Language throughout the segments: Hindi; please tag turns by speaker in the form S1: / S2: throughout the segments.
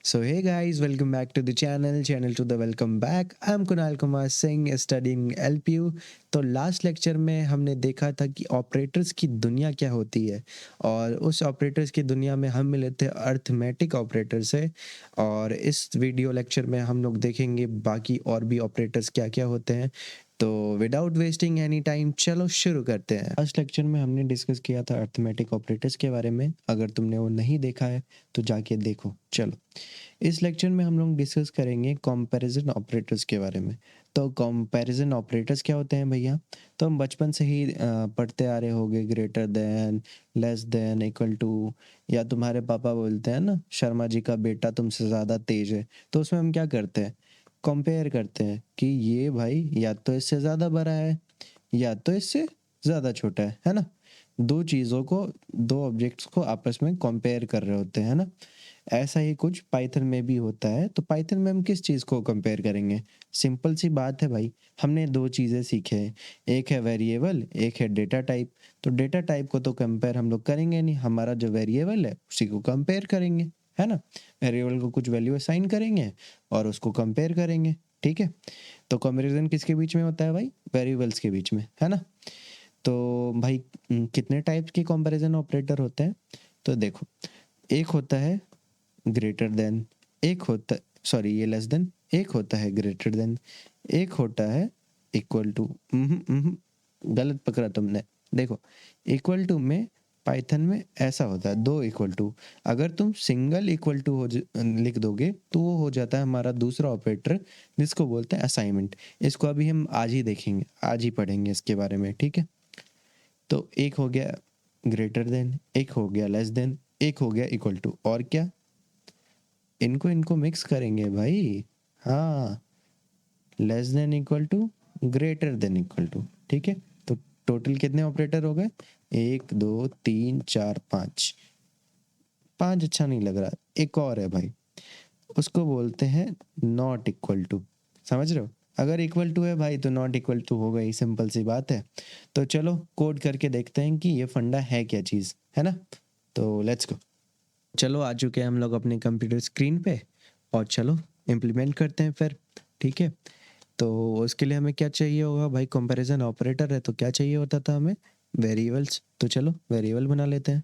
S1: So hey guys, welcome back to the channel to the welcome back. I'm Kunal Kumar Singh studying LPU. तो लास्ट लेक्चर में हमने देखा था कि ऑपरेटर्स की दुनिया क्या होती है और उस ऑपरेटर्स की दुनिया में हम मिले थे अर्थमेटिक ऑपरेटर से। और इस वीडियो लेक्चर में हम लोग देखेंगे बाकी और भी ऑपरेटर्स क्या क्या होते हैं। तो विदाउट वेस्टिंग एनी टाइम चलो शुरू करते हैं। लास्ट लेक्चर में हमने डिस्कस किया था अर्थमेटिक ऑपरेटर्स के बारे में। अगर तुमने वो नहीं देखा है तो जाके देखो। चलो इस लेक्चर में हम लोग डिस्कस करेंगे कंपैरिजन ऑपरेटर्स के बारे में। तो कंपैरिजन ऑपरेटर्स क्या होते हैं भैया? तो हम बचपन से ही पढ़ते आ रहे होंगे, greater than, less than, equal to, या तुम्हारे पापा बोलते हैं ना शर्मा जी का बेटा तुमसे ज़्यादा तेज है। तो उसमें हम क्या करते हैं? कंपेयर करते हैं कि ये भाई या तो इससे ज़्यादा बड़ा है या तो इससे ज़्यादा छोटा है ना। दो चीज़ों को, दो ऑब्जेक्ट्स को आपस में कंपेयर कर रहे होते हैं ना। ऐसा ही कुछ पाइथन में भी होता है। तो पाइथन में हम किस चीज़ को कंपेयर करेंगे? सिंपल सी बात है भाई, हमने दो चीज़ें सीखे हैं, एक है वेरिएबल, एक है डेटा टाइप। तो डेटा टाइप को तो कंपेयर हम लोग करेंगे नहीं, हमारा जो वेरिएबल है उसी को कंपेयर करेंगे, है ना। वेरिएबल को कुछ वैल्यू असाइन करेंगे और उसको कंपेयर करेंगे, ठीक है। तो कंपैरिजन किसके बीच में होता है भाई? वेरिएबल्स के बीच में, है ना। तो भाई कितने टाइप्स के कंपैरिजन ऑपरेटर होते हैं? तो देखो, एक होता है ग्रेटर देन, एक होता, सॉरी ये लेस देन, एक होता है ग्रेटर देन, एक होता है इक्वल टू। गलत पकड़ा तुमने। देखो, इक्वल टू में पाइथन में ऐसा होता है, दो इक्वल टू। अगर तुम सिंगल इक्वल टू लिख दोगे तो वो हो जाता है हमारा दूसरा ऑपरेटर, जिसको बोलते हैं असाइनमेंट। इसको अभी हम आज ही देखेंगे, आज ही पढ़ेंगे इसके बारे में, ठीक है। तो एक हो गया ग्रेटर देन, एक हो गया लेस देन, एक हो गया इक्वल टू, और क्या? इनको इनको मिक्स करेंगे भाई। हाँ, less than equal to, greater than equal to, ठीक है। तो टोटल कितने ऑपरेटर हो गए? एक, दो, तीन, चार, पाँच। पाँच अच्छा नहीं लग रहा, एक और है भाई, उसको बोलते हैं नॉट इक्वल टू। समझ रहे हो? अगर इक्वल टू है भाई तो नॉट इक्वल टू हो गई, सिंपल सी बात है। तो चलो कोड करके देखते हैं कि ये फंडा है क्या चीज़, है ना। तो लेट्स गो। चलो आ चुके हैं हम लोग अपने कंप्यूटर स्क्रीन पे और चलो इम्प्लीमेंट करते हैं फिर, ठीक है। तो उसके लिए हमें क्या चाहिए होगा भाई? कंपैरिजन ऑपरेटर है तो क्या चाहिए होता था हमें? वेरिएबल्स। तो चलो वेरिएबल बना लेते हैं।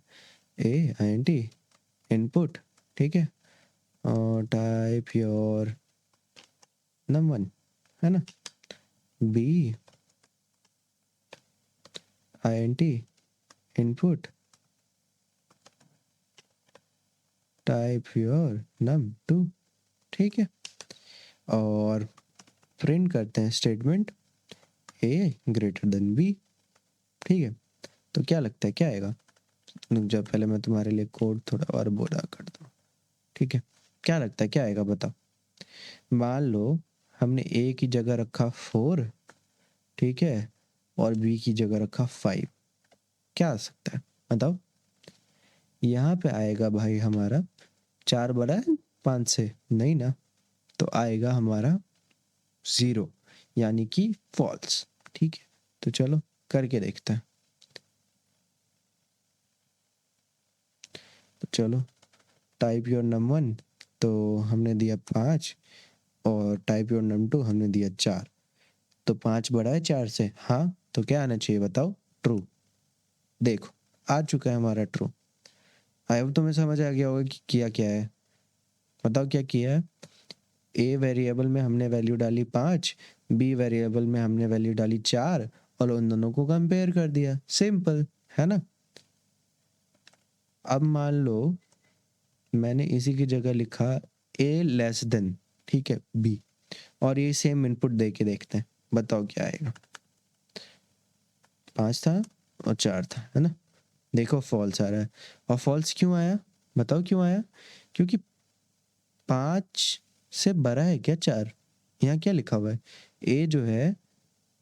S1: A I N T input, ठीक है। और टाइप योर num1, है ना। B I N T input type your num2, ठीक है। और प्रिंट करते हैं statement a greater than b, ठीक है। तो क्या लगता है क्या आएगा? रुक जा, पहले मैं तुम्हारे लिए कोड थोड़ा और बोला कर दूँ, ठीक है। क्या लगता है क्या आएगा बताओ? मान लो हमने ए की जगह रखा 4, ठीक है, और बी की जगह रखा 5। क्या आ सकता है बताओ? यहाँ पे आएगा भाई हमारा 4 बड़ा है 5 से, नहीं ना। तो आएगा हमारा 0, यानी कि फॉल्स, ठीक है। तो चलो करके देखते हैं। तो चलो टाइप योर num1, तो हमने दिया 5, और टाइप योर num2 हमने दिया 4। तो 5 बड़ा है 4 से, हाँ। तो क्या आना चाहिए बताओ? ट्रू। देखो आ चुका है हमारा ट्रू। आई होप तुम्हें समझ आ गया होगा कि किया क्या है। बताओ क्या किया है? ए वेरिएबल में हमने वैल्यू डाली 5, बी वेरिएबल में हमने वैल्यू डाली 4, और उन दोनों को कंपेयर कर दिया, सिंपल, है ना। अब मान लो मैंने इसी की जगह लिखा ए लेस देन, ठीक है, बी, और ये सेम इनपुट दे के देखते हैं, बताओ क्या आएगा। 5 था और 4 था, है ना। देखो फॉल्स आ रहा है। और फॉल्स क्यों आया? बताओ क्यों आया? क्योंकि 5 से बड़ा है क्या 4? यहाँ क्या लिखा हुआ है? ए जो है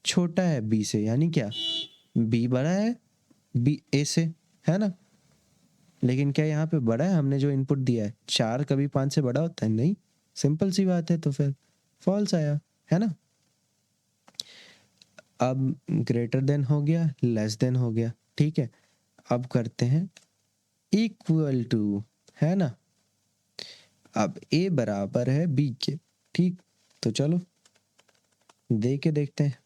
S1: छोटा है बी से, यानी क्या? बी बड़ा है बी ए से, है ना। लेकिन क्या यहाँ पे बड़ा है? हमने जो इनपुट दिया है 4 कभी 5 से बड़ा होता है? नहीं, सिंपल सी बात है। तो फिर फॉल्स आया, है ना। अब ग्रेटर देन हो गया, लेस देन हो गया, ठीक है। अब करते हैं इक्वल टू, है ना। अब ए बराबर है बी के, ठीक। तो चलो दे के देखते हैं।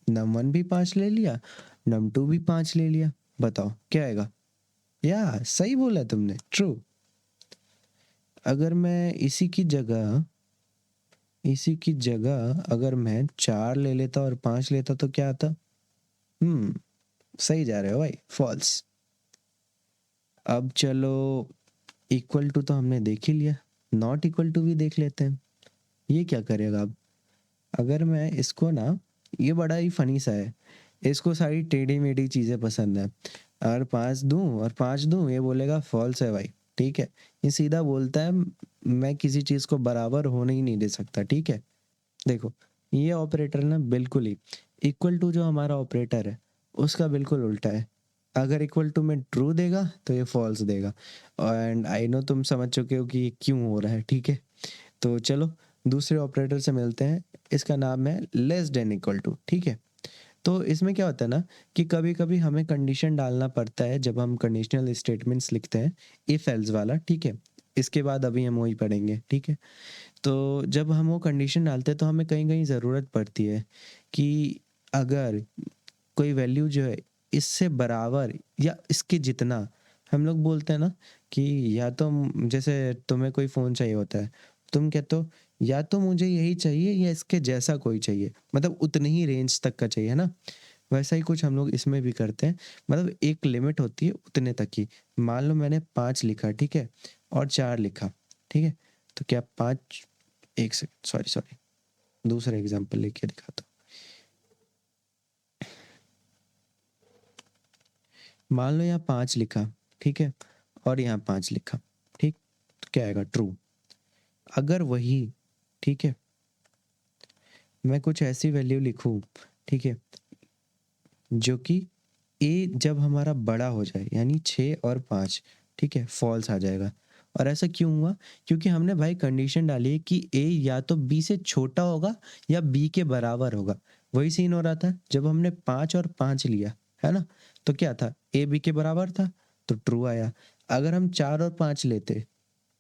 S1: नम वन भी 5 ले लिया, नम टू भी 5 ले लिया, बताओ क्या आएगा। या सही बोला तुमने, ट्रू। अगर मैं इसी की जगह अगर मैं 4 ले लेता और 5 लेता तो क्या आता। हम्म सही जा रहे हो भाई, फॉल्स। अब चलो, इक्वल टू तो हमने देख ही लिया, नॉट इक्वल टू भी देख लेते हैं। ये क्या करेगा अब। अगर मैं इसको ना, ये बड़ा ही फनी सा है, इसको सारी टेढ़ी मेढ़ी चीज़ें पसंद है। अगर 5 दूं और 5 दूं, ये बोलेगा फॉल्स है भाई, ठीक है। ये सीधा बोलता है मैं किसी चीज़ को बराबर होने ही नहीं दे सकता, ठीक है। देखो, ये ऑपरेटर ना बिल्कुल ही, इक्वल टू जो हमारा ऑपरेटर है उसका बिल्कुल उल्टा है। अगर इक्वल टू में ट्रू देगा तो ये फॉल्स देगा। एंड आई नो तुम समझ चुके हो कि ये क्यों हो रहा है, ठीक है। तो चलो दूसरे ऑपरेटर से मिलते हैं। इसका नाम है लेस देन इक्वल टू, ठीक है। तो इसमें क्या होता है ना, कि कभी कभी हमें कंडीशन डालना पड़ता है जब हम कंडीशनल स्टेटमेंट्स लिखते हैं, इफ एल्स वाला, ठीक है। इसके बाद अभी हम वही पढ़ेंगे, ठीक है। तो जब हम वो कंडीशन डालते हैं तो हमें कहीं कहीं ज़रूरत पड़ती है कि अगर कोई वैल्यू जो है इससे बराबर या इसके जितना, हम लोग बोलते हैं ना कि या तो जैसे तुम्हें कोई फ़ोन चाहिए होता है, तुम कहते हो या तो मुझे यही चाहिए या इसके जैसा कोई चाहिए, मतलब उतनी ही रेंज तक का चाहिए, है ना। वैसा ही कुछ हम लोग इसमें भी करते हैं। मतलब एक लिमिट होती है उतने तक की। मान लो मैंने 5 लिखा, ठीक है, और 4 लिखा, ठीक है। तो क्या 5, एक सेकंड, सॉरी सॉरी, दूसरा एग्जांपल लेके दिखाता हूँ। मान लो यहाँ 5 लिखा, ठीक है, और यहाँ 5 लिखा, ठीक। तो क्या आएगा, ट्रू। अगर वही, ठीक है, मैं कुछ ऐसी वैल्यू लिखूँ, ठीक है, जो कि ए जब हमारा बड़ा हो जाए, यानी 6 और 5, ठीक है, फॉल्स आ जाएगा। और ऐसा क्यों हुआ, क्योंकि हमने भाई कंडीशन डाली है कि ए या तो बी से छोटा होगा या बी के बराबर होगा। वही सीन हो रहा था जब हमने 5 और 5 लिया, है ना। तो क्या था, ए बी के बराबर था, तो ट्रू आया। अगर हम 4 और 5 लेते,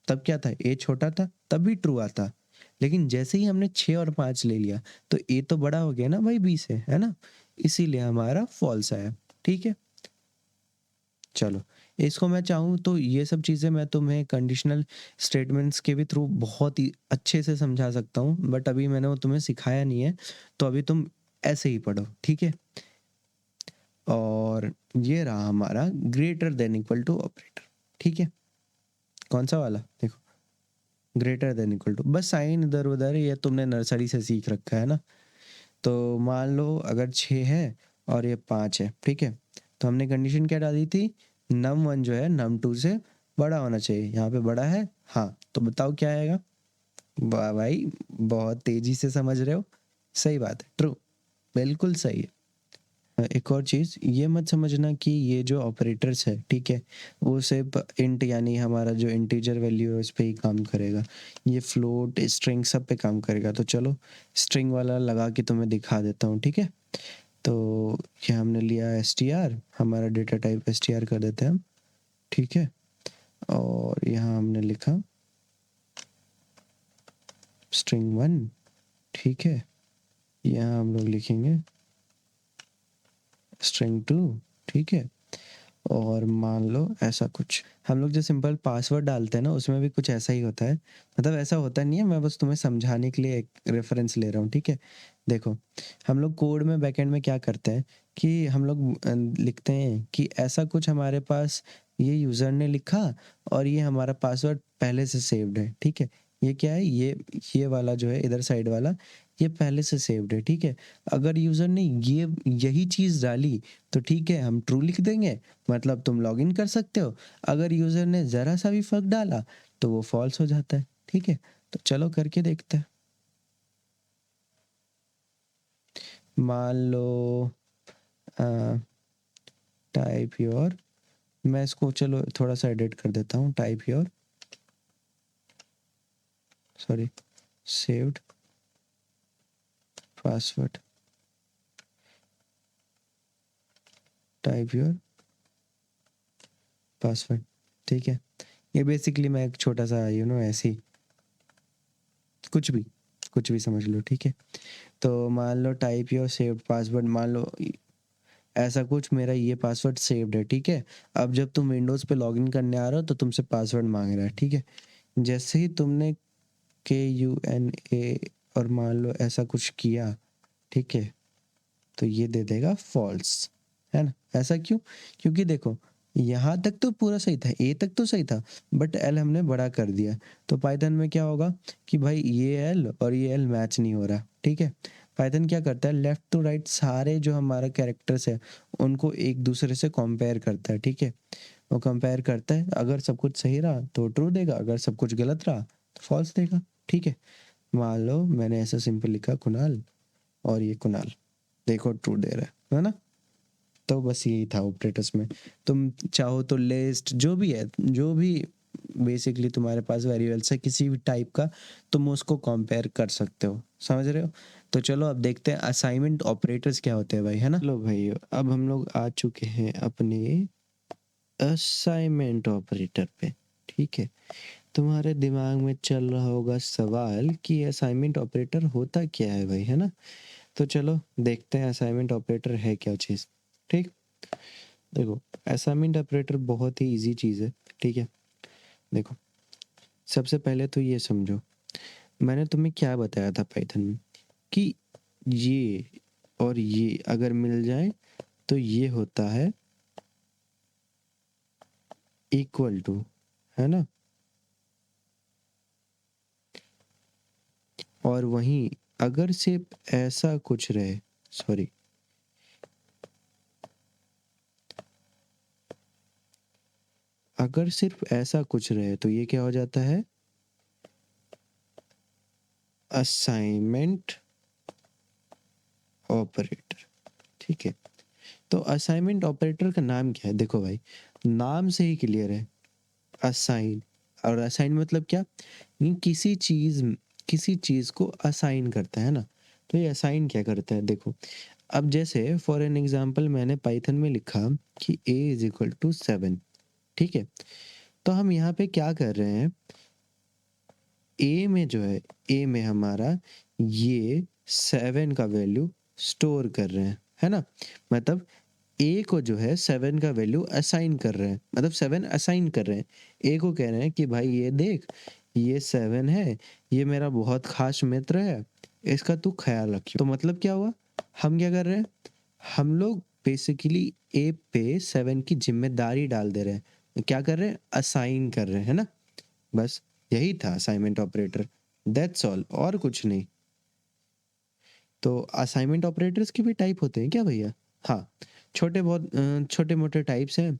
S1: तब क्या था, ए छोटा था, तब भी ट्रू आता। लेकिन जैसे ही हमने 6 और 5 ले लिया, तो ए तो बड़ा हो गया ना भाई बी से, है ना। इसीलिए हमारा फॉल्स आया, ठीक है। चलो, इसको मैं चाहूँ तो ये सब चीज़ें मैं तुम्हें कंडीशनल स्टेटमेंट्स के भी थ्रू बहुत ही अच्छे से समझा सकता हूँ, बट अभी मैंने वो तुम्हें सिखाया नहीं है, तो अभी तुम ऐसे ही पढ़ो, ठीक है। और ये रहा हमारा greater than equal to operator, ठीक है। कौन सा वाला, देखो, ग्रेटर देन इक्वल टू, बस साइन इधर उधर ये तुमने नर्सरी से सीख रखा है ना। तो मान लो अगर 6 है और ये 5 है, ठीक है। तो हमने कंडीशन क्या डाली थी, नम वन जो है नम टू से बड़ा होना चाहिए। यहाँ पे बड़ा है, हाँ, तो बताओ क्या आएगा। वाह भाई, बहुत तेजी से समझ रहे हो, सही बात है, ट्रू, बिल्कुल सही है। एक और चीज़ ये मत समझना कि ये जो ऑपरेटर्स है, ठीक है, वो सिर्फ इंट यानी हमारा जो इंटीजर वैल्यू है उस पे ही काम करेगा। ये फ्लोट स्ट्रिंग सब पे काम करेगा। तो चलो स्ट्रिंग वाला लगा के तुम्हें दिखा देता हूँ, ठीक है। तो ये हमने लिया str, हमारा डेटा टाइप str कर देते हैं हम, ठीक है। और यहाँ हमने लिखा string 1, ठीक है। यहाँ हम लोग लिखेंगे string 2, ठीक है। और मान लो ऐसा कुछ हम लोग जो सिंपल पासवर्ड डालते हैं ना, उसमें भी कुछ ऐसा ही होता है। मतलब ऐसा होता नहीं है, मैं बस तुम्हें समझाने के लिए एक रेफरेंस ले रहा हूँ, ठीक है। देखो, हम लोग कोड में बैकएंड में क्या करते हैं कि हम लोग लिखते हैं कि ऐसा कुछ हमारे पास ये यूज़र ने लिखा और ये हमारा पासवर्ड पहले से सेव्ड है, ठीक है। ये क्या है, ये वाला जो है इधर साइड वाला, ये पहले से सेव्ड है, ठीक है। अगर यूज़र ने ये यही चीज़ डाली तो ठीक है, हम ट्रू लिख देंगे, मतलब तुम लॉगिन कर सकते हो। अगर यूज़र ने ज़रा सा भी फ़र्क डाला तो वो फॉल्स हो जाता है, ठीक है। तो चलो करके देखते हैं। मान लो टाइप योर, मैं इसको चलो थोड़ा सा एडिट कर देता हूँ, type your, sorry, saved password, type your password, ठीक है। ये बेसिकली मैं एक छोटा सा ऐसे ही कुछ भी कुछ भी समझ लो, ठीक है। तो मान लो टाइप योर सेव्ड पासवर्ड, मान लो ऐसा कुछ, मेरा ये पासवर्ड सेव्ड है, ठीक है। अब जब तुम विंडोज़ पे लॉगिन करने आ रहे हो तो तुमसे पासवर्ड मांग रहा है, ठीक है। जैसे ही तुमने KUNA और मान लो ऐसा कुछ किया, ठीक है, तो ये दे देगा फॉल्स, है ना। ऐसा क्यों? क्योंकि देखो यहाँ तक तो पूरा सही था, ए तक तो सही था, बट एल हमने बड़ा कर दिया। तो पाइथन में क्या होगा कि भाई ये एल और ये एल मैच नहीं हो रहा, ठीक है। पाइथन क्या करता है, लेफ्ट टू राइट सारे जो हमारा कैरेक्टर्स है उनको एक दूसरे से कंपेयर करता है, ठीक है। वो कंपेयर करता है, अगर सब कुछ सही रहा तो ट्रू देगा, अगर सब कुछ गलत रहा तो फॉल्स देगा, ठीक है। मान लो मैंने ऐसा सिंपल लिखा कुणाल, और ये कुणाल, देखो ट्रू दे रहा है ना। तो बस यही था ऑपरेटर्स में। तुम चाहो तो लिस्ट जो भी है, जो भी बेसिकली तुम्हारे पास वेरिएबल्स है किसी भी टाइप का, तुम उसको कंपेयर कर सकते हो, समझ रहे हो। तो चलो अब देखते हैं असाइनमेंट ऑपरेटर्स क्या होते हैं भाई, है ना। लो भाई, अब हम लोग आ चुके हैं अपने असाइनमेंट ऑपरेटर पे, ठीक है। तुम्हारे दिमाग में चल रहा होगा सवाल कि असाइनमेंट ऑपरेटर होता क्या है भाई, है ना। तो चलो देखते हैं असाइनमेंट ऑपरेटर है क्या चीज़, ठीक। देखो असाइनमेंट ऑपरेटर बहुत ही इजी चीज़ है, ठीक है। देखो सबसे पहले तो ये समझो, मैंने तुम्हें क्या बताया था पाइथन में कि ये और ये अगर मिल जाए तो ये होता है इक्वल टू, है ना। और वहीं अगर सिर्फ ऐसा कुछ रहे, सॉरी, अगर सिर्फ ऐसा कुछ रहे तो ये क्या हो जाता है, असाइनमेंट ऑपरेटर, ठीक है। तो असाइनमेंट ऑपरेटर का नाम क्या है, देखो भाई नाम से ही क्लियर है, असाइन। और असाइन मतलब क्या, ये किसी चीज़ को असाइन करता है ना। तो ये असाइन क्या करता है, देखो अब जैसे फॉर एन एग्जांपल मैंने पाइथन में लिखा कि a इज इक्वल टू 7, ठीक है। तो हम यहाँ पे क्या कर रहे हैं, ए में जो है, ए में हमारा ये 7 का वैल्यू स्टोर कर रहे हैं, है ना। मतलब ए को जो है 7 का वैल्यू असाइन कर रहे हैं, मतलब 7 असाइन कर रहे हैं। ए को कह रहे हैं कि भाई ये देख, ये 7 है, ये मेरा बहुत खास मित्र है, इसका तू ख्याल रखियो। तो मतलब क्या हुआ, हम क्या कर रहे हैं, हम लोग बेसिकली ए पे 7 की जिम्मेदारी डाल दे रहे हैं। क्या कर रहे हैं, असाइन कर रहे हैं, है ना। बस यही था असाइनमेंट ऑपरेटर, दैट्स ऑल, और कुछ नहीं। तो असाइनमेंट ऑपरेटर्स के भी टाइप होते हैं क्या भैया? हाँ, छोटे मोटे टाइप्स हैं,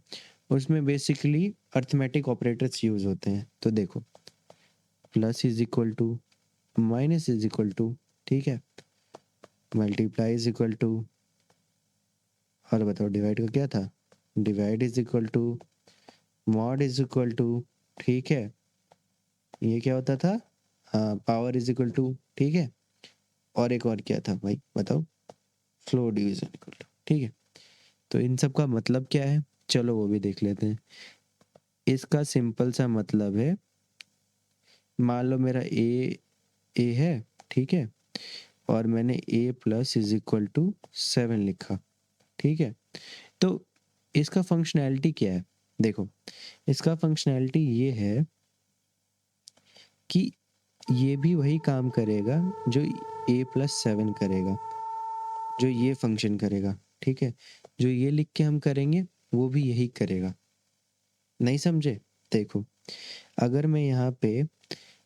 S1: उसमें बेसिकली अर्थमेटिक ऑपरेटर्स यूज होते हैं। तो देखो plus is equal to, minus is equal to, ठीक है, मल्टीप्लाई इज इक्वल टू, और बताओ डिवाइड का क्या था, divide is equal to, mod is equal to, ठीक है। ये क्या होता था, हाँ पावर इज इक्वल टू, ठीक है। और एक और क्या था भाई बताओ, फ्लो डिवीजन इक्वल टू, ठीक है। तो इन सब का मतलब क्या है, चलो वो भी देख लेते हैं। इसका सिंपल सा मतलब है, मान लो मेरा ए है, ठीक है, और मैंने ए प्लस इज इक्वल टू 7 लिखा, ठीक है। तो इसका फंक्शनैलिटी क्या है, देखो इसका फंक्शनैलिटी ये है कि ये भी वही काम करेगा जो A+7 करेगा, जो ये फंक्शन करेगा, ठीक है। जो ये लिख के हम करेंगे वो भी यही करेगा, नहीं समझे। देखो अगर मैं यहाँ पे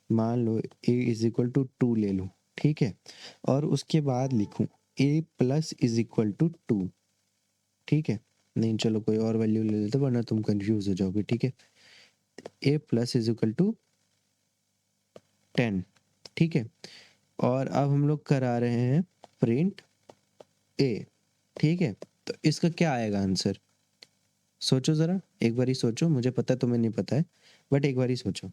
S1: मान लो a इज इक्वल टू 2 ले लूँ, ठीक है, और उसके बाद लिखूँ a plus is equal to 2, ठीक है। नहीं चलो कोई और वैल्यू ले लेते वरना तुम कंफ्यूज हो जाओगे, ठीक है। a plus is equal to 10, ठीक है। और अब हम लोग करा रहे हैं प्रिंट a, ठीक है। तो इसका क्या आएगा आंसर, सोचो ज़रा, एक बार ही सोचो, मुझे पता है तुम्हें नहीं पता है, बट एक बार ही सोचो।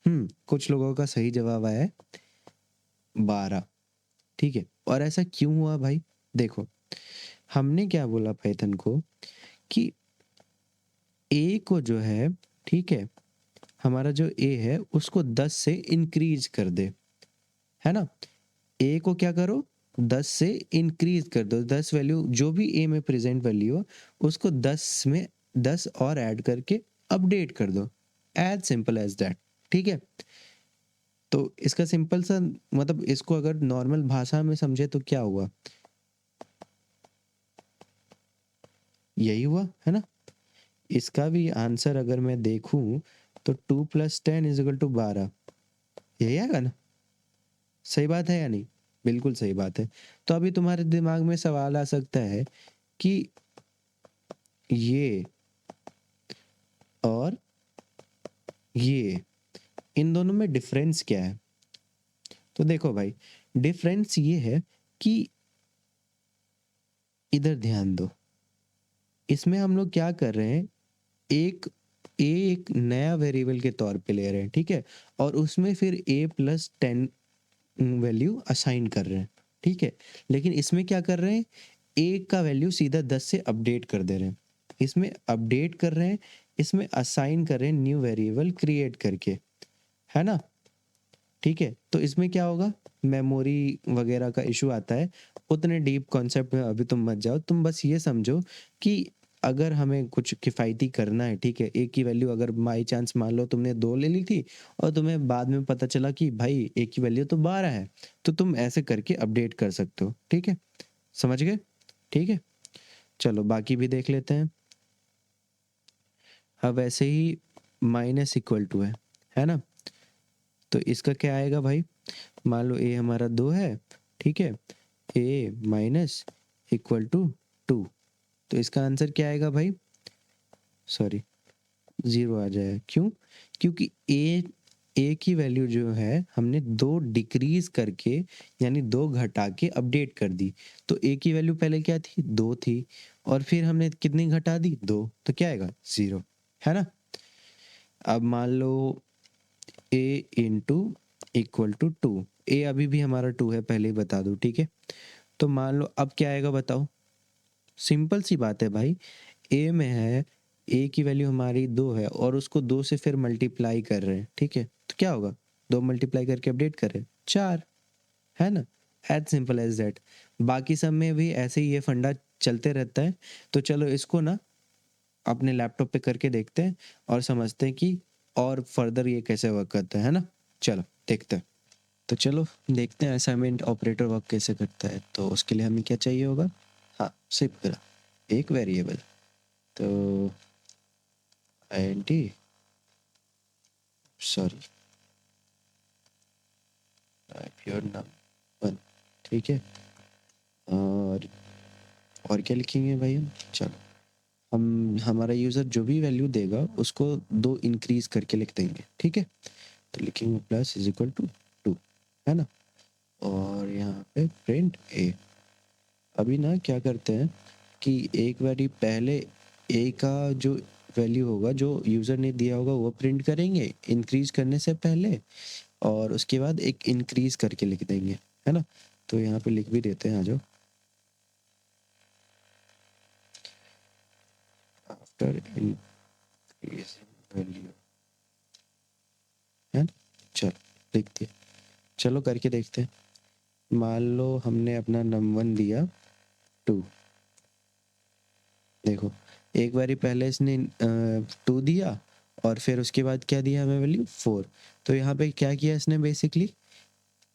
S1: कुछ लोगों का सही जवाब आया है 12, ठीक है। और ऐसा क्यों हुआ भाई, देखो हमने क्या बोला पाइथन को कि ए को जो है, ठीक है, हमारा जो ए है उसको 10 से इंक्रीज कर दे, है ना। ए को क्या करो, 10 से इंक्रीज कर दो, 10 वैल्यू जो भी ए में प्रेजेंट वैल्यू हो उसको 10 में 10 और ऐड करके अपडेट कर दो, एज सिंपल एज दैट। ठीक है, तो इसका सिंपल सा मतलब इसको अगर नॉर्मल भाषा में समझे तो क्या हुआ, यही हुआ है ना। इसका भी आंसर अगर मैं देखूं तो 2 + 10 = 12, यही आएगा ना। सही बात है या नहीं, बिल्कुल सही बात है। तो अभी तुम्हारे दिमाग में सवाल आ सकता है कि ये और ये, इन दोनों में डिफरेंस क्या है। तो देखो भाई, डिफरेंस ये है कि इधर ध्यान दो, इसमें हम लोग क्या कर रहे हैं, एक ए एक नया वेरिएबल के तौर पे ले रहे हैं, ठीक है, और उसमें फिर A + 10 वैल्यू असाइन कर रहे हैं, ठीक है। लेकिन इसमें क्या कर रहे हैं, ए का वैल्यू सीधा 10 से अपडेट कर दे रहे हैं, इसमें अपडेट कर रहे हैं, इसमें असाइन कर रहे हैं न्यू वेरिएबल क्रिएट करके, है ना। ठीक है, तो इसमें क्या होगा, मेमोरी वगैरह का इशू आता है। उतने डीप कॉन्सेप्ट में अभी तुम मत जाओ, तुम बस ये समझो कि अगर हमें कुछ किफ़ायती करना है, ठीक है, एक की वैल्यू अगर बाई चांस मान लो तुमने 2 ले ली थी और तुम्हें बाद में पता चला कि भाई एक की वैल्यू तो 12 है, तो तुम ऐसे करके अपडेट कर सकते हो, ठीक है, समझ गए। ठीक है, चलो बाकी भी देख लेते हैं। अब वैसे ही -= है ना। तो इसका क्या आएगा भाई, मान लो ए हमारा 2 है, ठीक है, A-= 2, तो इसका आंसर क्या आएगा भाई, सॉरी 0 आ जाएगा, क्यों, क्योंकि ए की वैल्यू जो है हमने 2 डिक्रीज करके यानी 2 घटा के अपडेट कर दी। तो ए की वैल्यू पहले क्या थी, 2 थी, और फिर हमने कितनी घटा दी, 2, तो क्या आएगा 0, है ना। अब मान लो A * 2, ए अभी भी हमारा 2 है, पहले ही बता दूं, ठीक है। तो मान लो अब क्या आएगा बताओ, सिंपल सी बात है भाई, ए में है, ए की वैल्यू हमारी 2 है और उसको 2 से फिर मल्टीप्लाई कर रहे हैं, ठीक है, तो क्या होगा, 2 मल्टीप्लाई करके अपडेट कर रहे हैं 4, है ना, एज सिंपल एज दैट। बाकी सब में भी ऐसे ही ये फंडा चलते रहता है। तो चलो इसको ना अपने लैपटॉप पे करके देखते हैं और समझते हैं कि और फर्दर ये कैसे वर्क करता है ना। चलो देखते हैं। तो चलो देखते हैं असाइनमेंट ऑपरेटर वर्क कैसे करता है। तो उसके लिए हमें क्या चाहिए होगा, हाँ सिर्फ करा एक वेरिएबल, तो int, sorry type your number, ठीक है। और क्या लिखेंगे भाई हम, चलो हम हमारा यूज़र जो भी वैल्यू देगा उसको 2 इंक्रीज करके लिख देंगे, ठीक है। तो लिखेंगे +=2, है ना, और यहाँ पे प्रिंट ए। अभी ना क्या करते हैं कि एक बारी पहले ए का जो वैल्यू होगा जो यूज़र ने दिया होगा वो प्रिंट करेंगे इंक्रीज करने से पहले, और उसके बाद एक इंक्रीज करके लिख देंगे, है ना। तो यहाँ पे लिख भी देते हैं, आ जाओ, आफ्टर इंक्रीज वैल्यू, है ना। चलो लिख दिया, चलो करके देखते हैं। मान लो हमने अपना नंबर दिया 2, देखो एक बारी पहले इसने 2 दिया और फिर उसके बाद क्या दिया हमें वैल्यू 4। तो यहाँ पे क्या किया इसने, बेसिकली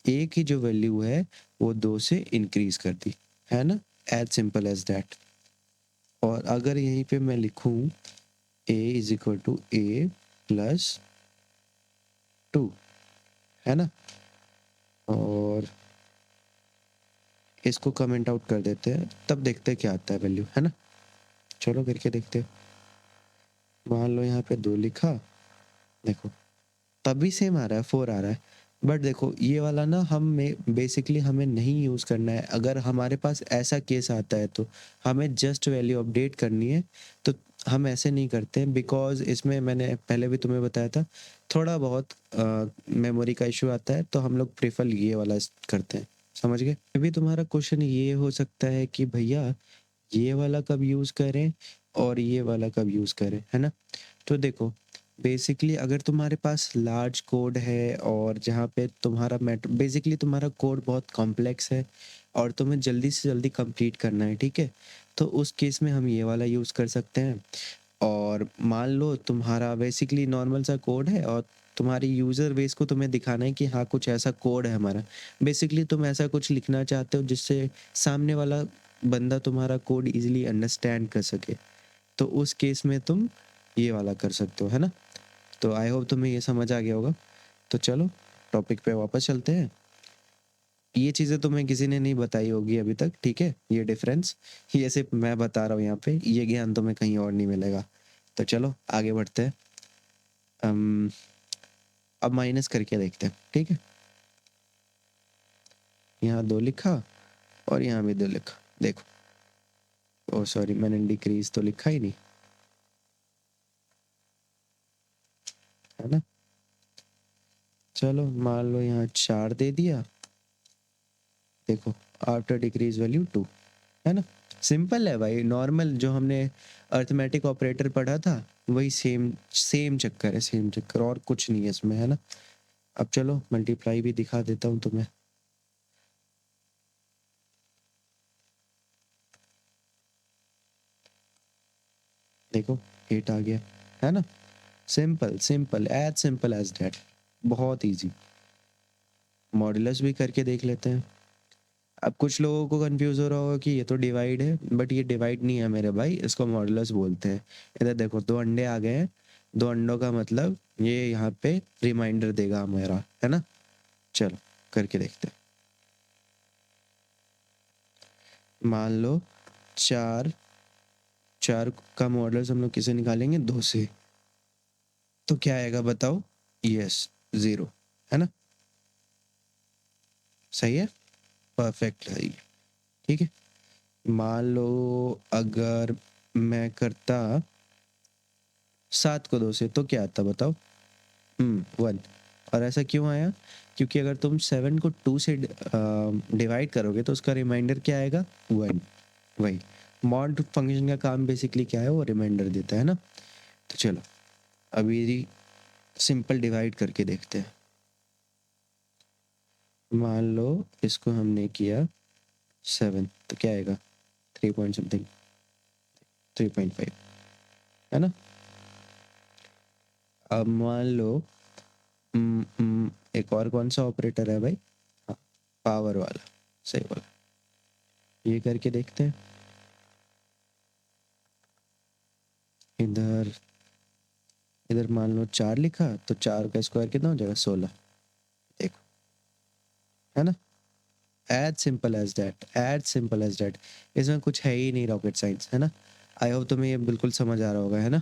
S1: ए की जो वैल्यू है वो 2 से इंक्रीज कर दी, है ना, एज सिंपल एज दैट। और अगर यहीं पे मैं लिखूं A = A + 2, है ना, और इसको कमेंट आउट कर देते हैं, तब देखते हैं क्या आता है वैल्यू, है ना। चलो करके देखते हैं। मान लो यहाँ पे 2 लिखा, देखो तभी सेम आ रहा है, 4 आ रहा है। बट देखो ये वाला ना हमें बेसिकली हमें नहीं यूज़ करना है। अगर हमारे पास ऐसा केस आता है तो हमें जस्ट वैल्यू अपडेट करनी है, तो हम ऐसे नहीं करते हैं, बिकॉज़ इसमें मैंने पहले भी तुम्हें बताया था थोड़ा बहुत मेमोरी का इशू आता है, तो हम लोग प्रेफर ये वाला करते हैं, समझ गए। अभी तुम्हारा क्वेश्चन ये हो सकता है कि भैया ये वाला कब यूज़ करें और ये वाला कब यूज़ करें, है ना। तो देखो बेसिकली अगर तुम्हारे पास लार्ज कोड है और जहाँ पे तुम्हारा मैट बेसिकली तुम्हारा कोड बहुत कॉम्प्लेक्स है और तुम्हें जल्दी से जल्दी कंप्लीट करना है, ठीक है? तो उस केस में हम ये वाला यूज़ कर सकते हैं। और मान लो तुम्हारा बेसिकली नॉर्मल सा कोड है और तुम्हारी यूज़र बेस को तुम्हें दिखाना है कि हाँ, कुछ ऐसा कोड है हमारा। बेसिकली तुम ऐसा कुछ लिखना चाहते हो जिससे सामने वाला बंदा तुम्हारा कोड ईज़िली अंडरस्टैंड कर सके। तो उस केस में तुम ये वाला कर सकते हो, है ना? तो आई होप तुम्हें ये समझ आ गया होगा। तो चलो टॉपिक पे वापस चलते हैं। ये चीज़ें तुम्हें किसी ने नहीं बताई होगी अभी तक, ठीक है? ये डिफ़रेंस ये सिर्फ़ मैं बता रहा हूँ यहाँ पे, ये ज्ञान तुम्हें कहीं और नहीं मिलेगा। तो चलो आगे बढ़ते हैं। अम, अब माइनस करके देखते हैं, ठीक है? यहाँ 2 लिखा और यहाँ भी 2 लिखा। देखो, ओह सॉरी मैंने डिक्रीज़ तो लिखा ही नहीं, है ना? चलो मान लो यहाँ 4 दे दिया। देखो आफ्टर डिक्रीज़ वैल्यू 2, है ना? सिंपल है भाई, नॉर्मल जो हमने अरिथमेटिक ऑपरेटर पढ़ा था, वही सेम सेम चक्कर है, सेम चक्कर और कुछ नहीं है इसमें, है ना? अब चलो मल्टीप्लाई भी दिखा देता हूँ तुम्हें। देखो 8 आ गया, है ना? Simple, simple, as simple as that. बहुत ईज़ी। मॉड्यूलस भी करके देख लेते हैं। अब कुछ लोगों को कंफ्यूज हो रहा होगा कि ये तो डिवाइड है, बट ये डिवाइड नहीं है मेरे भाई, इसको मॉडुलस बोलते हैं। इधर देखो 2 अंडे आ गए हैं, 2 अंडों का मतलब ये यहाँ पे रिमाइंडर देगा हमारा, है ना? चलो करके देखते हैं। मान लो 4 4 का मॉडुलस हम लोग किसे निकालेंगे? 2 से। तो क्या आएगा बताओ? यस, 0, है ना? सही है? परफेक्ट है ये, ठीक है? मान लो अगर मैं करता 7 को 2 से तो क्या आता बताओ? 1। और ऐसा क्यों आया? क्योंकि अगर तुम 7 को 2 से डिवाइड करोगे तो उसका रिमाइंडर क्या आएगा? 1। वही मॉड फंक्शन का काम बेसिकली क्या है? वो रिमाइंडर देता है ना? तो चलो अभी सिंपल डिवाइड करके देखते हैं। मान लो इसको हमने किया 7 तो क्या आएगा? 3 पॉइंट समथिंग, 3.5, है ना? अब मान लो एक और कौन सा ऑपरेटर है भाई? हाँ, पावर वाला, सही बोला। ये करके देखते हैं। इधर इधर मान लो 4 लिखा तो 4 का स्क्वायर कितना हो जाएगा? 16। देखो, है ना? As simple as that, as simple as that. इसमें कुछ है ही नहीं रॉकेट साइंस, है ना? आई होप तुम्हें ये बिल्कुल समझ आ रहा होगा, है ना?